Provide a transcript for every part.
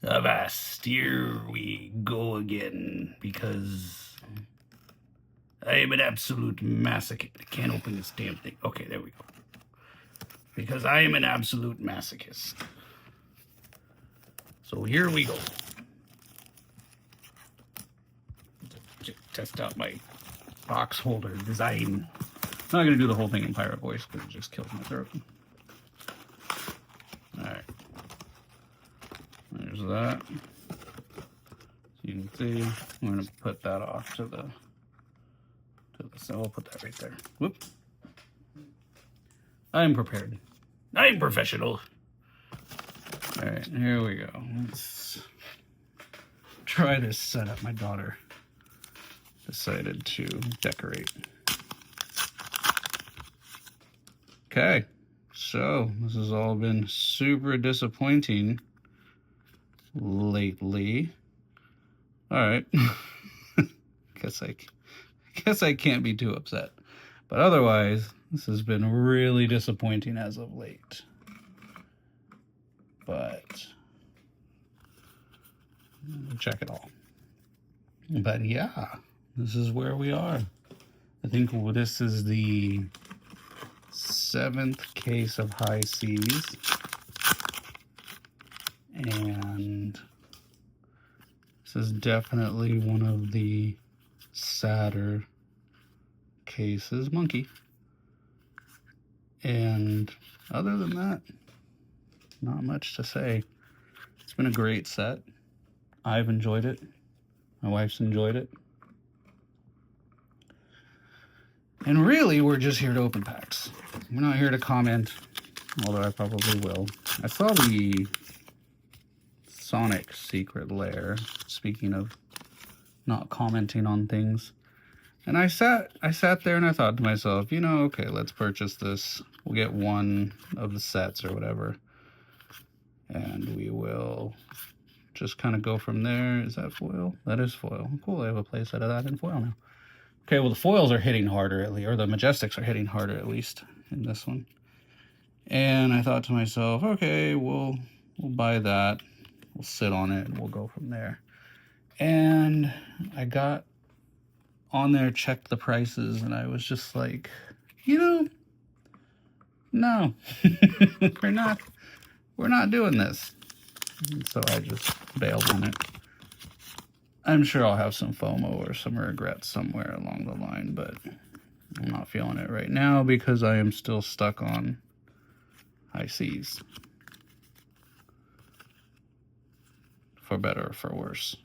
Avast, here we go again, because I am an absolute masochist. I can't open this damn thing. Okay, there we go. Because I am an absolute masochist. So here we go. Test out my box holder design. I'm not going to do the whole thing in pirate voice because it just kills my throat. Alright. There's that. So you can see, I'm going to put that off to the so I'll put that right there. Whoop. I'm prepared. I'm professional. Alright, here we go. Let's try this setup. My daughter decided to decorate. Okay, so this has all been super disappointing lately. Alright. Guess I can't be too upset. But otherwise, this has been really disappointing as of late. But check it all. But yeah, this is where we are. I think this is the 7th case of high seas. And this is definitely one of the sadder cases. Monkey. And other than that, not much to say. It's been a great set. I've enjoyed it. My wife's enjoyed it. And really, we're just here to open packs. We're not here to comment, although I probably will. I saw the Sonic Secret Lair, speaking of not commenting on things. And I sat there and I thought to myself, okay, let's purchase this. We'll get one of the sets or whatever. And we will just kind of go from there. Is that foil? That is foil. Cool, I have a play set of that in foil now. Okay, well, the foils are hitting harder, at least, or the Majestics are hitting harder, at least, in this one. And I thought to myself, okay, we'll buy that. We'll sit on it, and we'll go from there. And I got on there, checked the prices, and I was just like, no, we're not doing this. And so I just bailed on it. I'm sure I'll have some FOMO or some regrets somewhere along the line, but I'm not feeling it right now because I am still stuck on high seas. For better or for worse.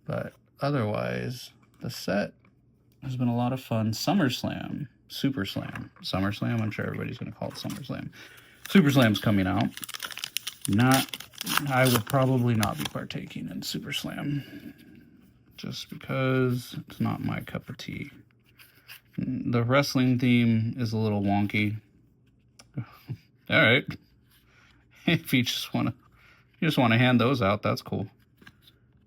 But otherwise, the set has been a lot of fun. SummerSlam, Super Slam, SummerSlam, I'm sure everybody's going to call it SummerSlam. Super Slam's coming out. I would probably not be partaking in Super Slam. Just because it's not my cup of tea. The wrestling theme is a little wonky. Alright. If you just want to hand those out, that's cool.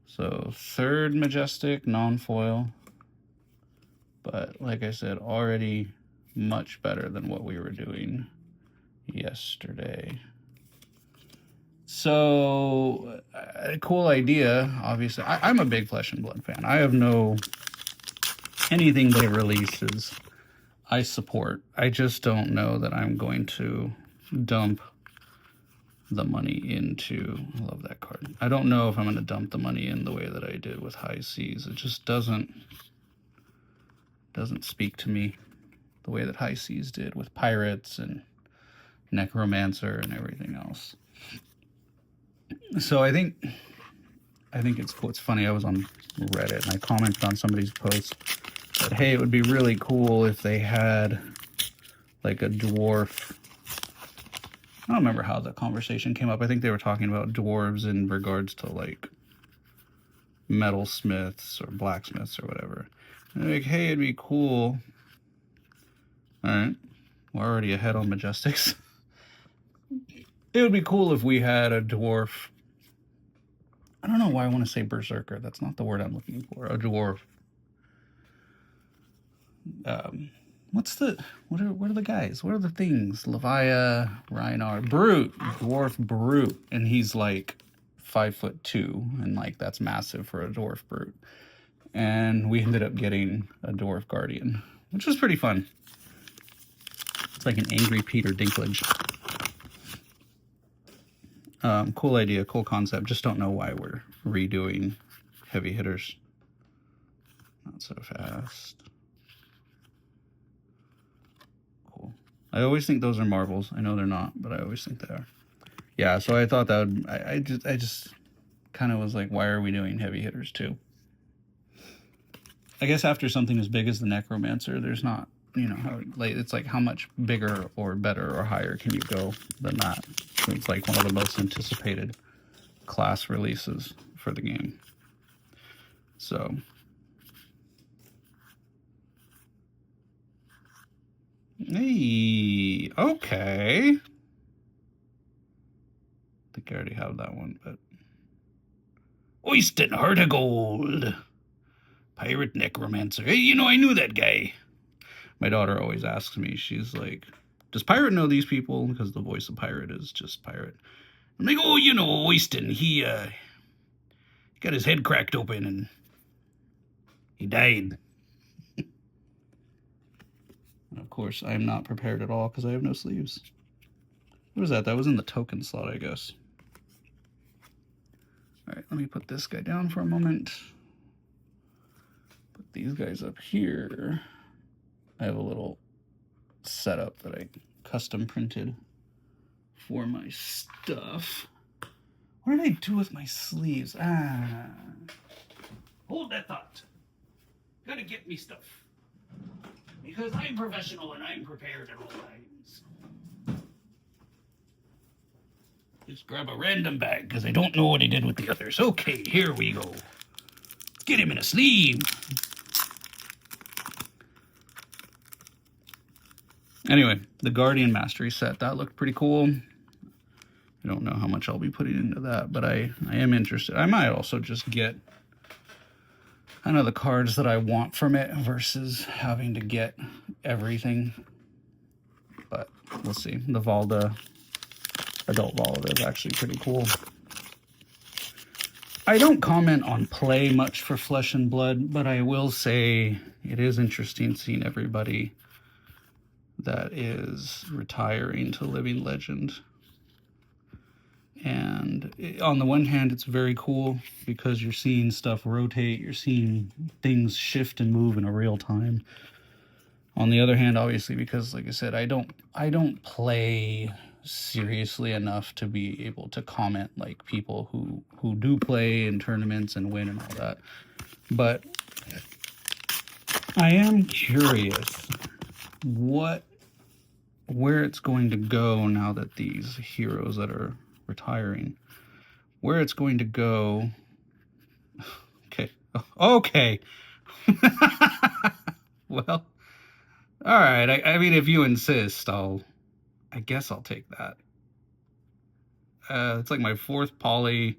So, 3rd Majestic, non-foil. But, like I said, already much better than what we were doing yesterday. So, a cool idea, obviously. I'm a big Flesh and Blood fan. I have anything they releases, I support. I just don't know that I'm going to dump the money into, I love that card. I don't know if I'm going to dump the money in the way that I did with High Seas. It just doesn't speak to me the way that High Seas did with Pirates and Necromancer and everything else. So I think it's cool. It's funny, I was on Reddit and I commented on somebody's post that, hey, it would be really cool if they had like a dwarf. I don't remember how the conversation came up. I think they were talking about dwarves in regards to like metalsmiths or blacksmiths or whatever. And they're like, hey, it'd be cool. Alright, we're already ahead on Majestics. It would be cool if we had a dwarf. I don't know why I want to say berserker. That's not the word I'm looking for. A dwarf what are the guys? What are the things? Leviah, Rhinar, Brute, Dwarf Brute, and he's like 5'2", and like that's massive for a Dwarf Brute. And we ended up getting a Dwarf Guardian, which was pretty fun. It's like an angry Peter Dinklage. Cool idea, cool concept. Just don't know why we're redoing heavy hitters. Not so fast. Cool. I always think those are marbles. I know they're not, but I always think they are. Yeah, so I thought that would... I just kind of was like, why are we doing heavy hitters too? I guess after something as big as the Necromancer, there's not, you know, how, like, it's like how much bigger or better or higher can you go than that? So it's like one of the most anticipated class releases for the game. So hey, okay. I think I already have that one, but Oyston Heart of Gold. Pirate Necromancer. Hey, you know, I knew that guy. My daughter always asks me, she's like, does Pirate know these people? Because the voice of Pirate is just Pirate. I'm like, oh, you know, Oyston, he got his head cracked open and he died. And of course, I'm not prepared at all because I have no sleeves. What was that? That was in the token slot, I guess. All right, let me put this guy down for a moment. Put these guys up here. I have a little setup that I custom printed for my stuff. What did I do with my sleeves? Hold that thought. Gotta get me stuff. Because I'm professional and I'm prepared at all times. Just grab a random bag because I don't know what I did with the others. Okay, here we go. Get him in a sleeve. Anyway, the Guardian Mastery set, that looked pretty cool. I don't know how much I'll be putting into that, but I am interested. I might also just get, I know, the cards that I want from it versus having to get everything. But we'll see. The Valda, Adult Valda, is actually pretty cool. I don't comment on play much for Flesh and Blood, but I will say it is interesting seeing everybody that is retiring to Living Legend. And on the one hand, it's very cool because you're seeing stuff rotate, you're seeing things shift and move in a real time. On the other hand, obviously, because like I said, I don't play seriously enough to be able to comment like people who do play in tournaments and win and all that. But I am curious where it's going to go now that these heroes that are retiring, where it's going to go. Okay. Well, all right. I mean, if you insist, I guess I'll take that. It's like my fourth poly.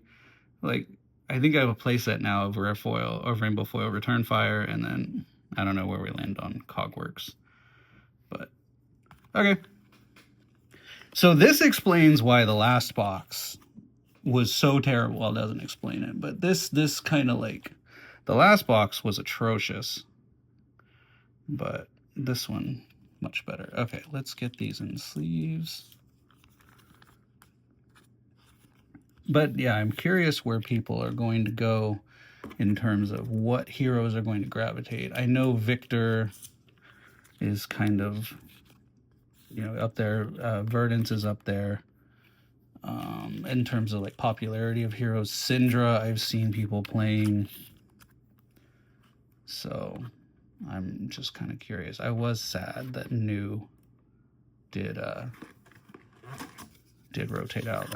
Like, I think I have a playset now of Rare Foil or Rainbow Foil Return Fire, and then I don't know where we land on Cogworks. But okay. So this explains why the last box was so terrible. Well, it doesn't explain it, but this kind of like, the last box was atrocious, but this one much better. Okay, let's get these in sleeves. But yeah, I'm curious where people are going to go in terms of what heroes are going to gravitate. I know Victor is kind of, you know, up there. Verdance is up there. In terms of like popularity of heroes, Syndra, I've seen people playing. So I'm just kind of curious. I was sad that New did rotate out.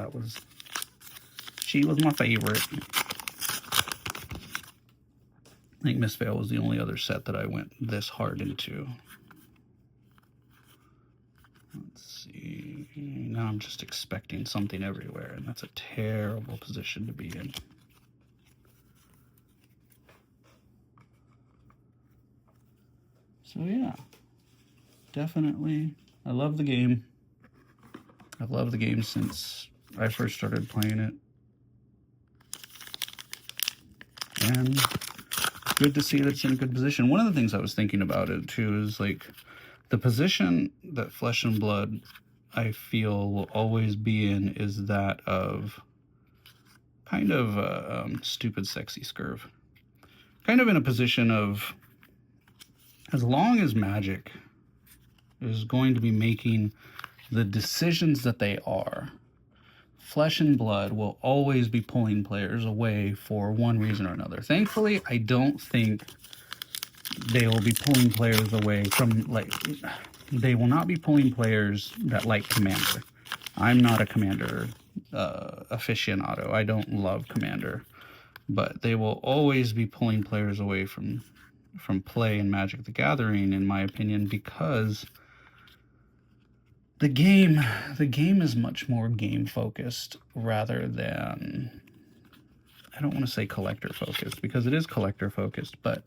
She was my favorite. I think Miss Vale was the only other set that I went this hard into. Let's see. Now I'm just expecting something everywhere, and that's a terrible position to be in. So yeah. definitely. I love the game. I've loved the game since I first started playing it. And it's good to see that it's in a good position. One of the things I was thinking about it too is like the position that Flesh and Blood, I feel, will always be in is that of kind of a stupid, sexy scurv. Kind of in a position of, as long as Magic is going to be making the decisions that they are, Flesh and Blood will always be pulling players away for one reason or another. Thankfully, I don't think they will be pulling players away from, like, they will not be pulling players that like Commander. I'm not a Commander aficionado. I don't love Commander. But they will always be pulling players away from play in Magic the Gathering, in my opinion, because the game is much more game focused rather than, I don't want to say collector focused, because it is collector focused, but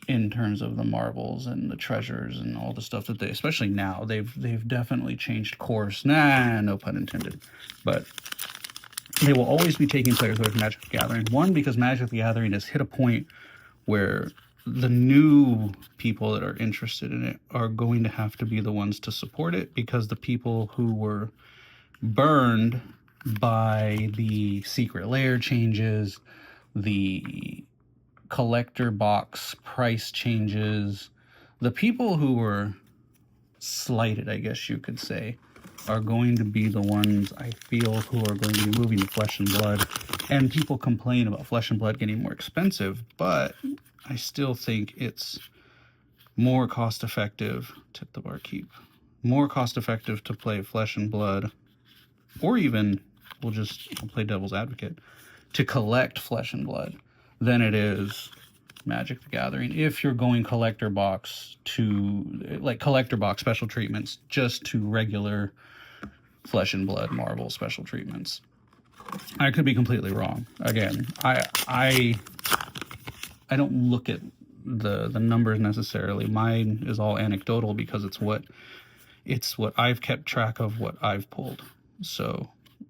in terms of the marbles and the treasures and all the stuff that they, especially now, they've definitely changed course. No pun intended. But they will always be taking players away from Magic the Gathering. One, because Magic the Gathering has hit a point where the new people that are interested in it are going to have to be the ones to support it, because the people who were burned by the secret layer changes, the collector box price changes, the people who were slighted, I guess you could say, are going to be the ones, I feel, who are going to be moving to Flesh and Blood. And people complain about Flesh and Blood getting more expensive, but I still think it's more cost effective, tip the barkeep, more cost effective to play Flesh and Blood, or even, I'll play devil's advocate, to collect Flesh and Blood than it is Magic the Gathering. If you're going collector box to, like, collector box special treatments just to regular Flesh and Blood marble special treatments. I could be completely wrong. Again, I don't look at the numbers necessarily. Mine is all anecdotal because it's what I've kept track of, what I've pulled. So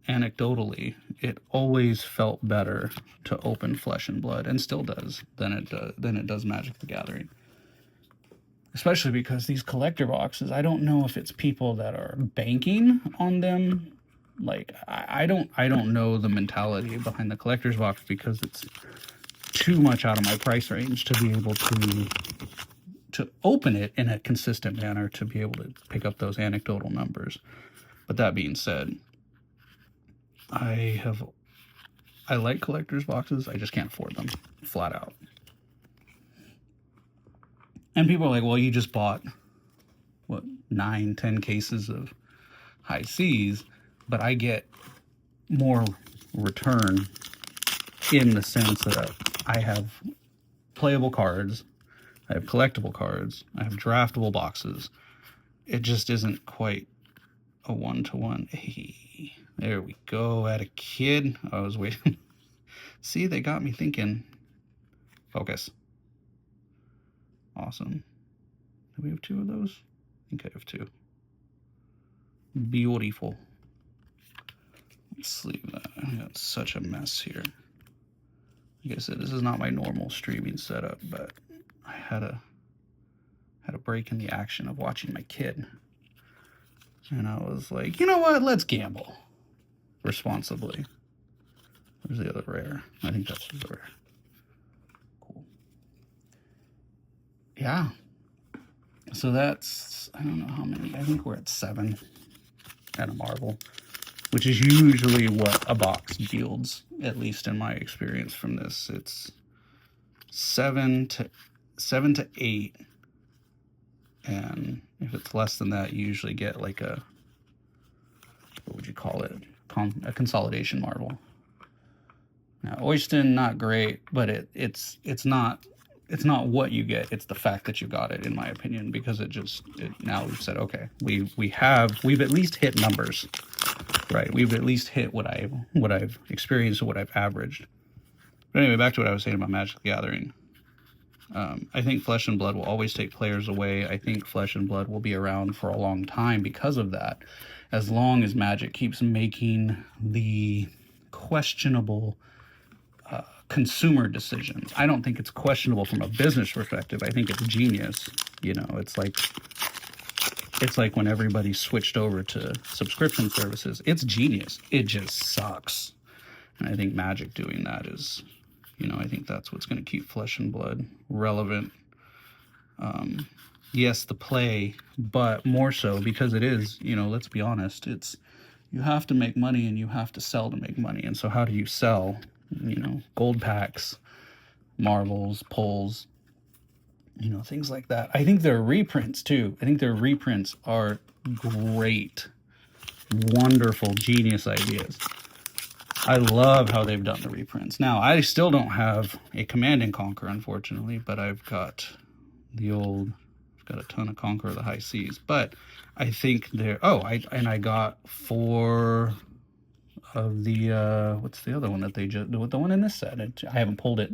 anecdotally, it always felt better to open Flesh and Blood, and still does, than it does Magic the Gathering. Especially because these collector boxes, I don't know if it's people that are banking on them. Like, I don't know the mentality behind the collector's box, because it's too much out of my price range to be able to open it in a consistent manner, to be able to pick up those anecdotal numbers. But that being said, I like collector's boxes. I just can't afford them, flat out. And people are like, well, you just bought, what, 9-10 cases of high C's, but I get more return in the sense that I have playable cards, I have collectible cards, I have draftable boxes. It just isn't quite a one-to-one. Hey, there we go. At a kid. I was waiting. See, they got me thinking. Focus. Awesome. Do we have 2 of those? I think I have 2. Beautiful. Let's leave that. I got such a mess here. Like I said, this is not my normal streaming setup, but I had a break in the action of watching my kid. And I was like, you know what? Let's gamble responsibly. Where's the other rare? I think that's the rare. Cool. Yeah. So that's, I don't know how many. I think we're at 7 at a marble, which is usually what a box yields, at least in my experience from this. It's 7 to 8. And if it's less than that, you usually get like a, what would you call it? A consolidation marble. Now, Oyston, not great, but it's not what you get. It's the fact that you got it, in my opinion, because now we've said, okay, we've at least hit numbers, right? We've at least hit what I've experienced or what I've averaged. But anyway, back to what I was saying about Magic the Gathering. I think Flesh and Blood will always take players away. I think Flesh and Blood will be around for a long time because of that, as long as Magic keeps making the questionable consumer decisions. I don't think it's questionable from a business perspective. I think it's genius. You know, it's like when everybody switched over to subscription services. It's genius. It just sucks. And I think Magic doing that is, you know, I think that's what's going to keep Flesh and Blood relevant. Yes, the play, but more so because it is, you know, let's be honest, it's, you have to make money and you have to sell to make money. And so how do you sell? You know, gold packs, marbles, pulls, you know, things like that. I think their reprints too. I think their reprints are great, wonderful, genius ideas. I love how they've done the reprints. Now, I still don't have a Command and Conquer, unfortunately, but I've got the old, I've got a ton of Conquer of the High Seas. But I think they're, I got 4 of the, what's the other one that they just, the one in this set? I haven't pulled it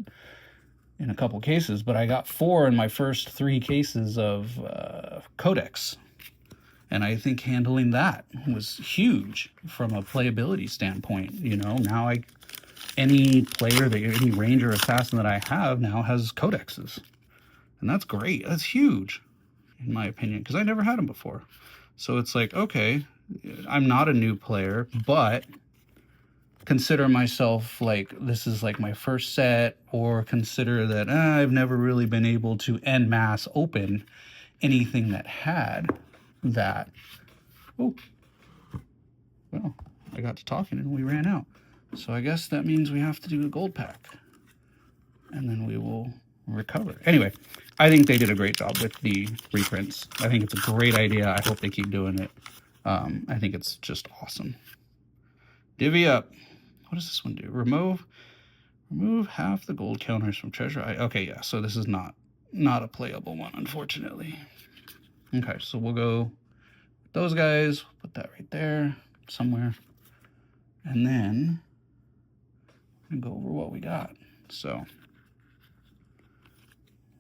in a couple cases, but I got 4 in my first 3 cases of Codex. And I think handling that was huge from a playability standpoint. You know, now any player, any ranger assassin that I have now has codexes. And that's great. That's huge, in my opinion, because I never had them before. So it's like, okay, I'm not a new player, but consider myself like this is like my first set, or consider that I've never really been able to en masse open anything that had that. Oh, well, I got to talking and we ran out. So I guess that means we have to do a gold pack. And then we will recover. Anyway, I think they did a great job with the reprints. I think it's a great idea. I hope they keep doing it. I think it's just awesome. Divvy up. What does this one do? Remove half the gold counters from treasure. Okay, yeah, so this is not a playable one, unfortunately. Okay, so we'll go with those guys, put that right there somewhere, and then I'm gonna go over what we got. So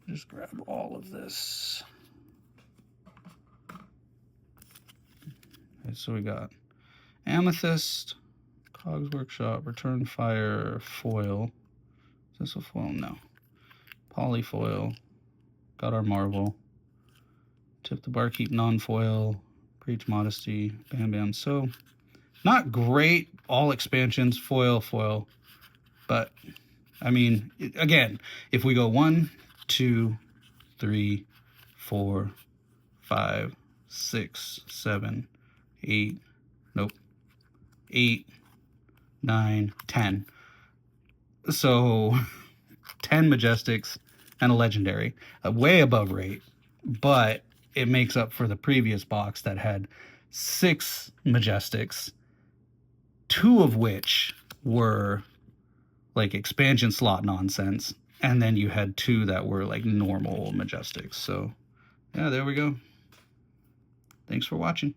just grab all of this. Okay, so we got Amethyst, Cog's Workshop, Return Fire, Foil. Is this a foil? No. Polyfoil. Got our Marvel. Tip the Barkeep non-foil, Preach Modesty, Bam Bam. So, not great, all expansions, foil, but, I mean, again, if we go 1, 2, 3, 4, 5, 6, 7, 8, nope, 8, 9, 10. So, 10 Majestics and a Legendary, way above rate, but it makes up for the previous box that had 6 Majestics, 2 of which were like expansion slot nonsense, and then you had 2 that were like normal Majestics. So yeah, there we go. Thanks for watching.